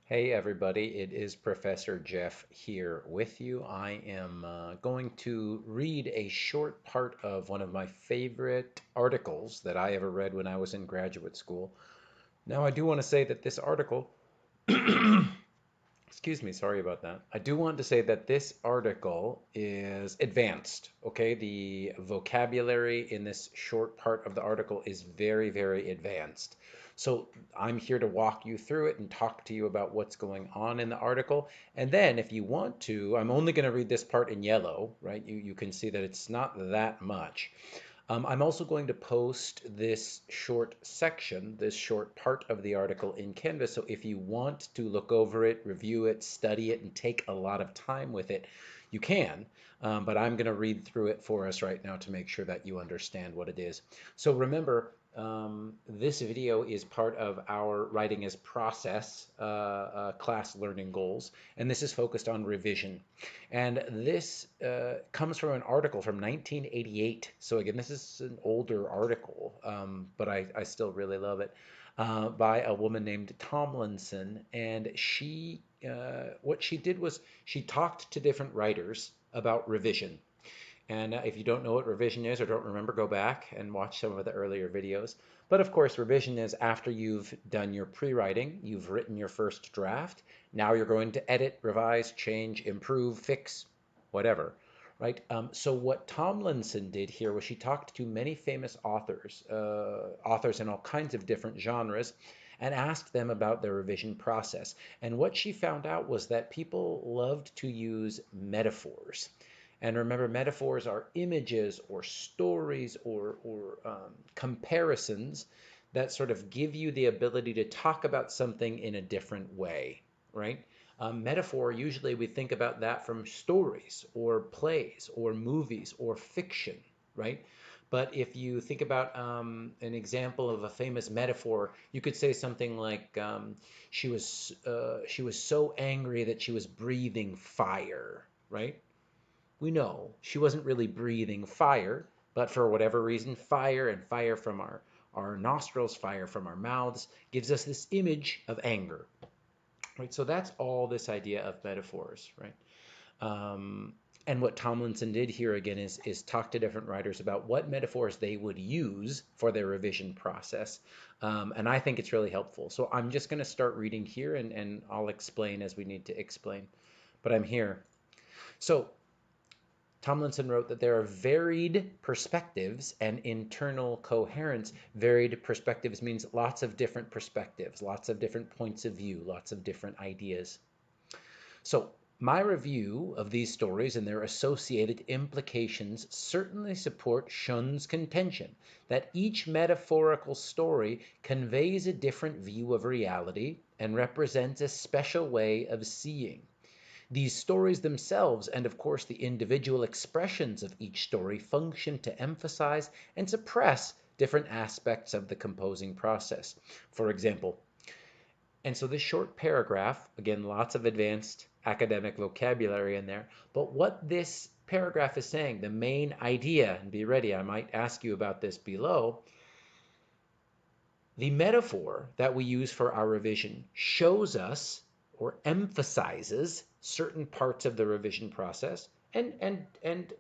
Hey everybody, it is Professor Jeff here with you. I am going to read a short part of one of my favorite articles that I ever read when I was in graduate school. Now, I do want to say that this article, excuse me, sorry about that. I do want to say that this article is advanced, okay? The vocabulary in this short part of the article is very, very advanced. So I'm here to walk you through it and talk to you about what's going on in the article. And then if you want to, I'm only going to read this part in yellow, right? You can see that it's not that much. I'm also going to post this short section, this short part of the article in Canvas. So if you want to look over it, review it, study it, and take a lot of time with it, you can. But I'm going to read through it for us right now to make sure that you understand what it is. So remember, this video is part of our Writing as Process class learning goals, and this is focused on revision. And this comes from an article from 1988. So again, this is an older article, but I still really love it, by a woman named Tomlinson. And what she did was she talked to different writers about revision. And if you don't know what revision is or don't remember, go back and watch some of the earlier videos. But of course, revision is after you've done your pre-writing, you've written your first draft. Now you're going to edit, revise, change, improve, fix, whatever, right? So what Tomlinson did here was she talked to many famous authors, authors in all kinds of different genres, and asked them about their revision process. And what she found out was that people loved to use metaphors. And remember, metaphors are images or stories or comparisons that sort of give you the ability to talk about something in a different way, right? Metaphor, usually we think about that from stories or plays or movies or fiction, right? But if you think about an example of a famous metaphor, you could say something like, she was so angry that she was breathing fire, right? We know she wasn't really breathing fire, but for whatever reason, fire and fire from our nostrils, fire from our mouths, gives us this image of anger, right? So that's all this idea of metaphors, right? Um, and what Tomlinson did here again is talk to different writers about what metaphors they would use for their revision process. And I think it's really helpful. So I'm just going to start reading here and I'll explain as we need to explain. But I'm here. So Tomlinson wrote that there are varied perspectives and internal coherence. Varied perspectives means lots of different perspectives, lots of different points of view, lots of different ideas. So, my review of these stories and their associated implications certainly support Shun's contention that each metaphorical story conveys a different view of reality and represents a special way of seeing. These stories themselves, and of course the individual expressions of each story, function to emphasize and suppress different aspects of the composing process. For example, and so this short paragraph, again, lots of advanced academic vocabulary in there, but what this paragraph is saying, the main idea, and be ready, I might ask you about this below, the metaphor that we use for our revision shows us or emphasizes certain parts of the revision process and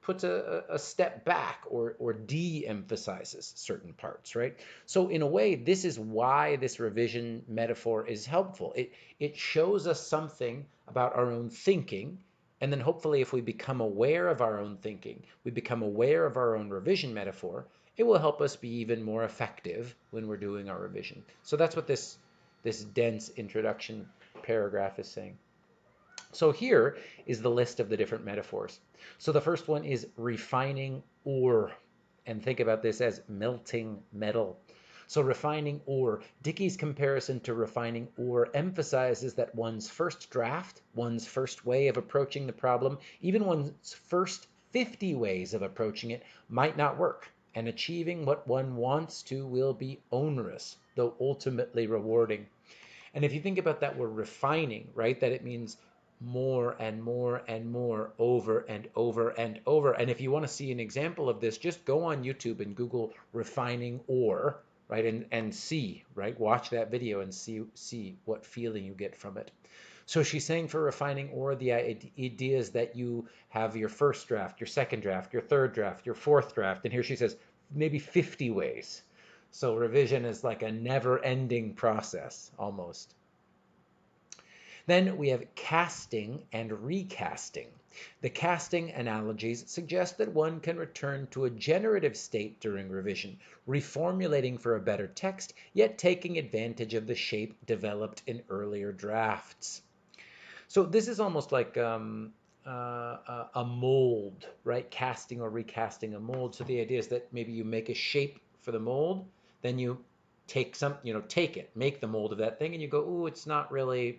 puts a step back or de-emphasizes certain parts, right? So in a way, this is why this revision metaphor is helpful. It shows us something about our own thinking, and then hopefully if we become aware of our own thinking, we become aware of our own revision metaphor, it will help us be even more effective when we're doing our revision. So that's what this dense introduction paragraph is saying. So here is the list of the different metaphors. So the first one is refining ore. And think about this as melting metal. So refining ore. Dickey's comparison to refining ore emphasizes that one's first draft, one's first way of approaching the problem, even one's first 50 ways of approaching it might not work. And achieving what one wants to will be onerous, though ultimately rewarding. And if you think about that, we're refining, right? That it means more and more and more over and over and over. And if you want to see an example of this, just go on YouTube and Google refining ore, right? And see, right? Watch that video and see what feeling you get from it. So she's saying for refining ore, the idea is that you have your first draft, your second draft, your third draft, your fourth draft, and here she says maybe 50 ways. So revision is like a never-ending process almost. Then we have casting and recasting. The casting analogies suggest that one can return to a generative state during revision, reformulating for a better text, yet taking advantage of the shape developed in earlier drafts. So this is almost like a mold, right? Casting or recasting a mold. So the idea is that maybe you make a shape for the mold, then you take it, make the mold of that thing, and you go, ooh, it's not ready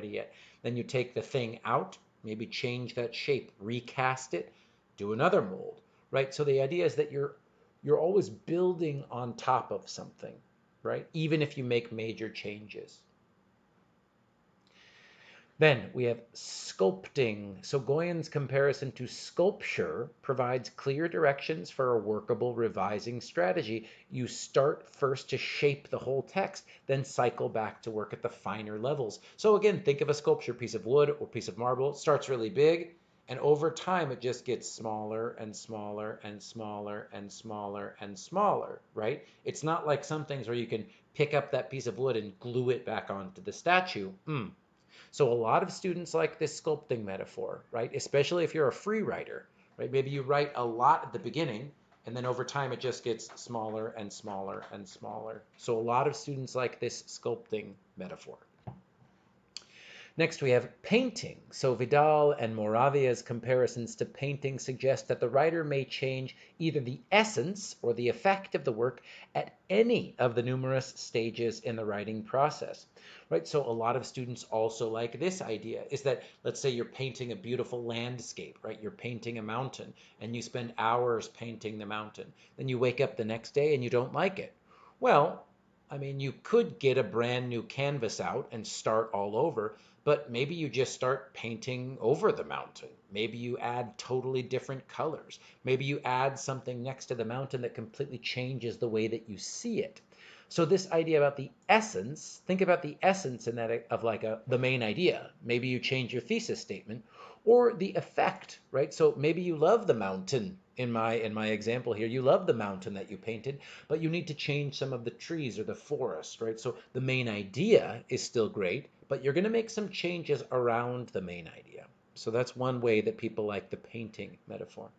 yet. Then you take the thing out, maybe change that shape, recast it, do another mold, right? So the idea is that you're always building on top of something, right? Even if you make major changes. Then we have sculpting. So Goyen's comparison to sculpture provides clear directions for a workable revising strategy. You start first to shape the whole text, then cycle back to work at the finer levels. So again, think of a sculpture, piece of wood or piece of marble. It starts really big, and over time it just gets smaller and smaller and smaller and smaller and smaller, right? It's not like some things where you can pick up that piece of wood and glue it back onto the statue. So a lot of students like this sculpting metaphor, right? Especially if you're a free writer, right? Maybe you write a lot at the beginning, and then over time it just gets smaller and smaller and smaller. So a lot of students like this sculpting metaphor. Next, we have painting. So Vidal and Moravia's comparisons to painting suggest that the writer may change either the essence or the effect of the work at any of the numerous stages in the writing process. Right? So a lot of students also like this idea is that, let's say you're painting a beautiful landscape, right? You're painting a mountain and you spend hours painting the mountain. Then you wake up the next day and you don't like it. Well, I mean, you could get a brand new canvas out and start all over, but maybe you just start painting over the mountain. Maybe you add totally different colors. Maybe you add something next to the mountain that completely changes the way that you see it. So this idea about the essence, think about the essence in that of like the main idea. Maybe you change your thesis statement or the effect, right? So maybe you love the mountain in my example here. You love the mountain that you painted, but you need to change some of the trees or the forest, right? So the main idea is still great, but you're going to make some changes around the main idea. So that's one way that people like the painting metaphor.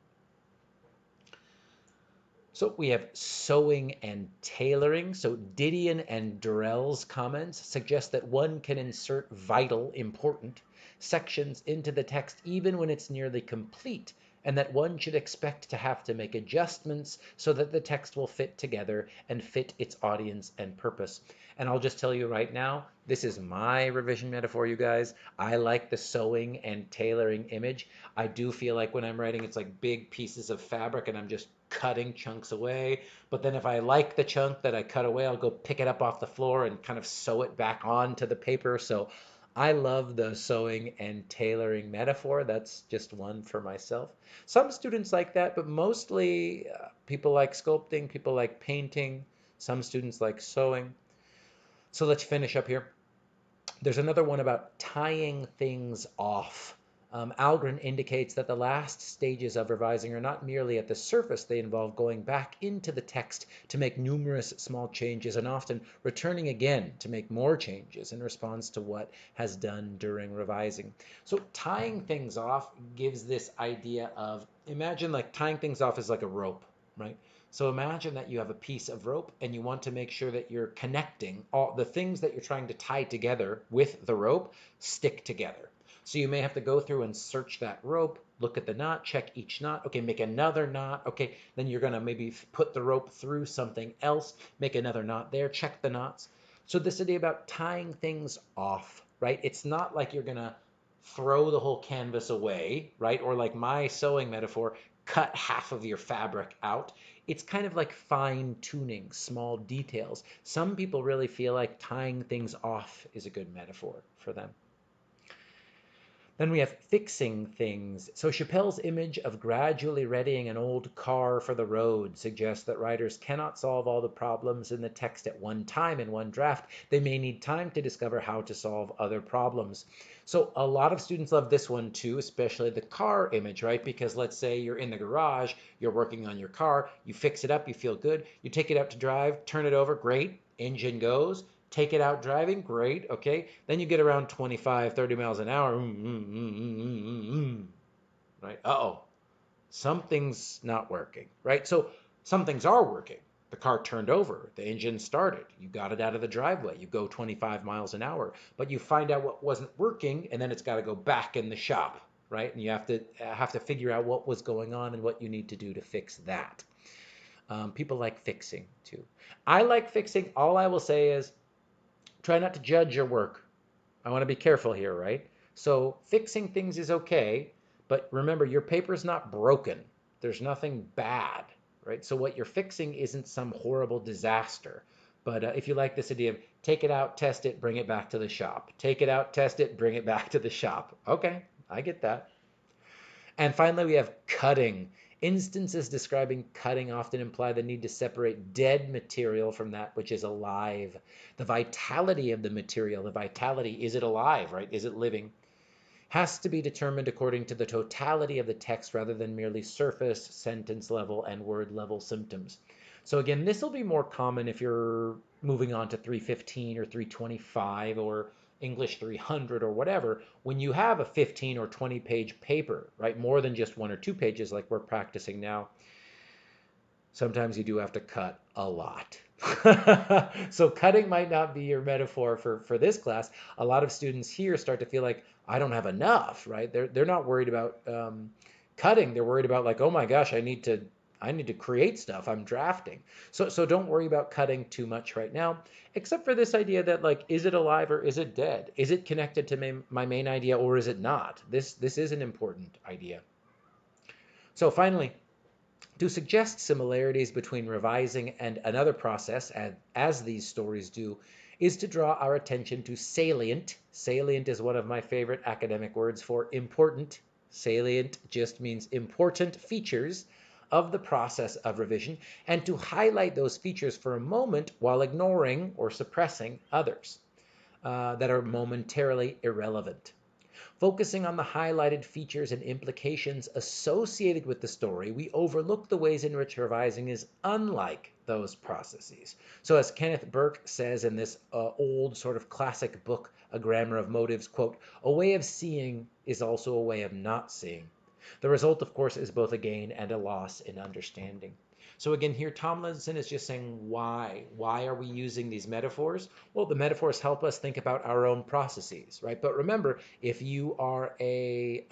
So we have sewing and tailoring. So Didion and Durrell's comments suggest that one can insert vital, important sections into the text even when it's nearly complete, and that one should expect to have to make adjustments so that the text will fit together and fit its audience and purpose. And I'll just tell you right now, this is my revision metaphor, you guys. I like the sewing and tailoring image. I do feel like when I'm writing, it's like big pieces of fabric and I'm just cutting chunks away. But then if I like the chunk that I cut away, I'll go pick it up off the floor and kind of sew it back onto the paper. So I love the sewing and tailoring metaphor. That's just one for myself. Some students like that, but mostly people like sculpting, people like painting. Some students like sewing. So let's finish up here. There's another one about tying things off. Algren indicates that the last stages of revising are not merely at the surface, they involve going back into the text to make numerous small changes and often returning again to make more changes in response to what has done during revising. So tying things off gives this idea of, imagine like tying things off is like a rope, right? So imagine that you have a piece of rope and you want to make sure that you're connecting all the things that you're trying to tie together with the rope stick together. So you may have to go through and search that rope, look at the knot, check each knot. Okay, make another knot. Okay, then you're going to maybe put the rope through something else, make another knot there, check the knots. So this idea about tying things off, right? It's not like you're going to throw the whole canvas away, right? Or like my sewing metaphor, cut half of your fabric out. It's kind of like fine tuning small details. Some people really feel like tying things off is a good metaphor for them. Then we have fixing things. So Chappelle's image of gradually readying an old car for the road suggests that writers cannot solve all the problems in the text at one time in one draft. They may need time to discover how to solve other problems. So a lot of students love this one too, especially the car image, right? Because let's say you're in the garage, you're working on your car, you fix it up, you feel good, you take it out to drive, turn it over, great, engine goes, take it out driving, great, okay. Then you get around 25, 30 miles an hour, right? Uh-oh, something's not working, right? So some things are working. The car turned over, the engine started, you got it out of the driveway, you go 25 miles an hour, but you find out what wasn't working, and then it's got to go back in the shop, right? And you have to figure out what was going on and what you need to do to fix that. People like fixing too. I like fixing. All I will say is try not to judge your work. I want to be careful here, right? So fixing things is okay, but remember your paper's not broken. There's nothing bad, right? So what you're fixing isn't some horrible disaster. But if you like this idea of take it out, test it, bring it back to the shop. Take it out, test it, bring it back to the shop. Okay, I get that. And finally, we have cutting. Instances describing cutting often imply the need to separate dead material from that which is alive. The vitality of the material, the vitality, is it alive, right? Is it living? Has to be determined according to the totality of the text rather than merely surface, sentence level, and word level symptoms. So again, this will be more common if you're moving on to 315 or 325 or English 300 or whatever, when you have a 15 or 20 page paper, right? More than just one or two pages like we're practicing now. Sometimes you do have to cut a lot. So cutting might not be your metaphor for this class. A lot of students here start to feel like I don't have enough, right? They're not worried about cutting. They're worried about like, oh my gosh, I need to create stuff. I'm drafting. So don't worry about cutting too much right now, except for this idea that like, is it alive or is it dead? Is it connected to my main idea or is it not? This is an important idea. So finally, to suggest similarities between revising and another process, as these stories do, is to draw our attention to salient. Salient is one of my favorite academic words for important. Salient just means important features of the process of revision, and to highlight those features for a moment while ignoring or suppressing others that are momentarily irrelevant. Focusing on the highlighted features and implications associated with the story, we overlook the ways in which revising is unlike those processes. So as Kenneth Burke says in this old sort of classic book, A Grammar of Motives, quote, a way of seeing is also a way of not seeing. The result, of course, is both a gain and a loss in understanding. So again, here Tomlinson is just saying why. Why are we using these metaphors? Well, the metaphors help us think about our own processes, right? But remember, if you are a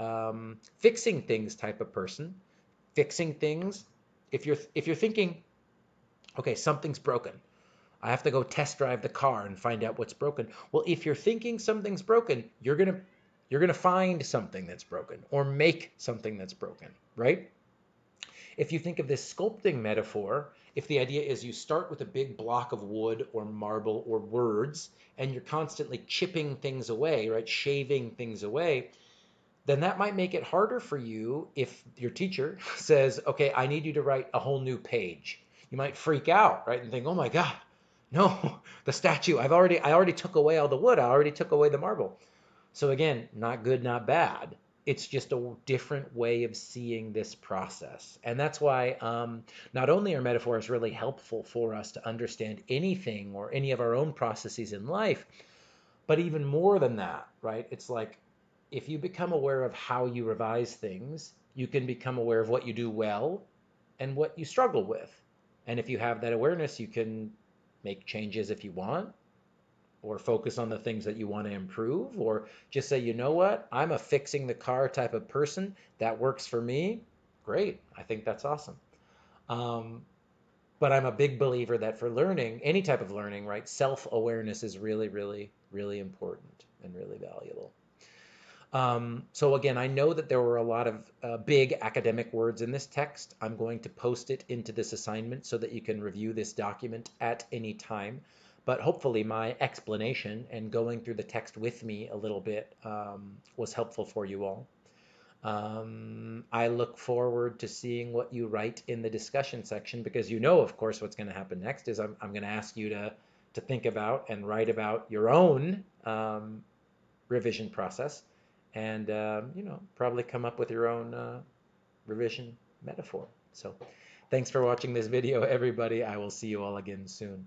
fixing things type of person, fixing things, if you're thinking, okay, something's broken, I have to go test drive the car and find out what's broken. Well, if you're thinking something's broken, you're gonna find something that's broken or make something that's broken, right? If you think of this sculpting metaphor, if the idea is you start with a big block of wood or marble or words, and you're constantly chipping things away, right, shaving things away, then that might make it harder for you if your teacher says, okay, I need you to write a whole new page. You might freak out, right, and think, oh my God, no, the statue, I already took away all the wood, I already took away the marble. So again, not good, not bad. It's just a different way of seeing this process. And that's why not only are metaphors really helpful for us to understand anything or any of our own processes in life, but even more than that, right? It's like if you become aware of how you revise things, you can become aware of what you do well and what you struggle with. And if you have that awareness, you can make changes if you want, or focus on the things that you want to improve, or just say, you know what, I'm a fixing the car type of person. That works for me. Great. I think that's awesome. Um, but I'm a big believer that for learning, any type of learning, right, self awareness is really, really, really important and really valuable. So again, I know that there were a lot of big academic words in this text. I'm going to post it into this assignment so that you can review this document at any time. But hopefully my explanation and going through the text with me a little bit was helpful for you all. I look forward to seeing what you write in the discussion section, because you know, of course, what's going to happen next is I'm going to ask you to think about and write about your own revision process, and probably come up with your own revision metaphor. So thanks for watching this video, everybody. I will see you all again soon.